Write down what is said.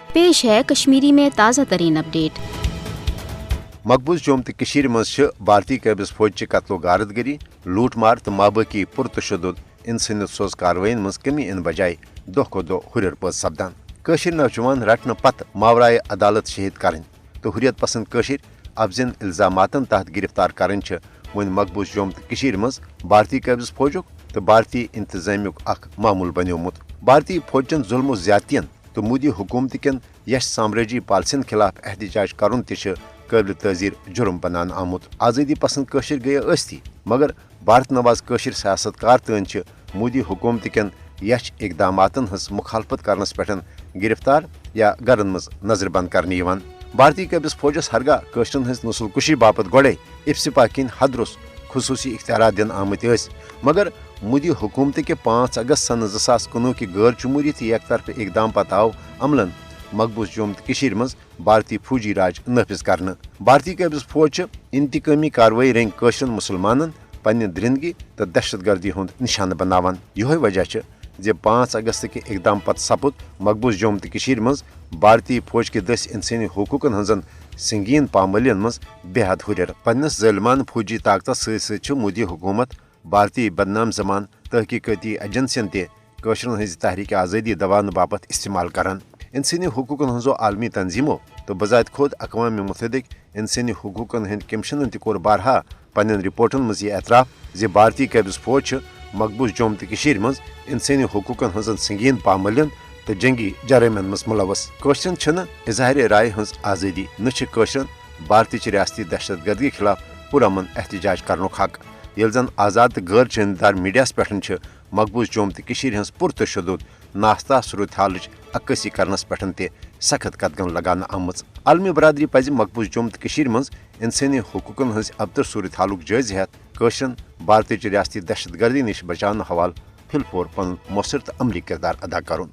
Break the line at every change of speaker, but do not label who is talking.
पेश है कश्मीरी में ताज़ा तरीन अपडेट।
मकबूज जोम तो मज भारतीय कैबिस फौज कत्लो गारदगरी लूट मार तो माबकी पुरतशद इंसानियत सोज कार्रवाई मज कमी इन बजाय दो खो दो हुर पज सपदान नौजवान रटने पत मावराए अदालत शहीद करें तो हुरियत पसंद अफजन इल्जामातन तहत गिरफ्तार करें वन मकबूज जोम तो मज भारतीय कैबिस फौजुक तो भारतीय इंतजामियुक मामूल बन्योमुत। भारतीय फौजन जुल्म ज्यादतियन तो मोदी हुकूमत कन यश साम्राजी पॉलिसियन खिलाफ एहतजाज करुन काबिल तजीर जुर्म बनान आमुत। आज़ादी पसंद गई अस्ती मगर भारत नवाज सियासतकार तन मोदी हुकूमत कन यश इकदामातन हज मुखालफत करनस पे गिरफ्तार या गरन मज नजरबंद करने। भारतीय कैबिस फौजस हरगा कशरन हज नस्ल कुशी बापत गोड़े इफ्सिपा किन हदरुस खसूसी इख्तियार दिन आमत मगर मोदी हुकूमत के 5 अगस्त सन 2019 की गैर जमहूरियत एक तरफ इकदाम पत आव अमलन मकबूज जोम तो मज भारतीय फौजी राज नाफिज करने। भारतीय कैबिस फौज इंतकामी कार्रवाई रंग कशरन मुसलमानन पन्ने दरिंदगी तो दहशत गर्दी हुंद निशान बनावान। यह वजह जे 5 अगस्त के इकदाम पत सपुद मकबूज जोम तो मज भारतीय फौज के दस इंसानी हकूकन हजन संगीन पामलियन मज बेहद हुर पन्नस ज़ालिमान फौजी ताकत सत मोदी हुकूमत भारतीय बदनाम जमान तहकीकती एजेंसियन तशरन हज तहरीक आज़ादी दबान बापत इस्तेमाल करान। इंसानी हकूकन हजो आलमी तंजीमो तो बजात खुद अक़वाम मुत्तहिदा इंसानी हकूकन हंद कमीशन तोर बारहा पन्न रिपोर्टन मज यह एतराफ़ जे भारतीय कैबिस फौज मकबूज जोम तो मज इंसानी हकूकन हजन संगीन पामलियन तो जंगी जराइमन मज मुलवस। कशरन इजहार राय हज आज़ादी न कशरन भारतीय रियासती दहशत गर्दी खिलाफ पुरअमन एहतजाज करनुक हक ये जन आज़ाद तो गैर जानदार मीडियास पे मकबूज जोम तो हज पुरतशद नास्ता सूरत हाल अक्सी करनस पे सख्त कदगन लगान आमच। आलमी बरदरी पज मकबूज जोम तो मज इंसानी हकूकन हज अबतर सूरत हालुक जायज़ हेत कशरन भारतीय रियासती दहशत गर्दी नश बचाने हवाल फिलपोर पन मौसर तो अमली किरदार अदा करुन।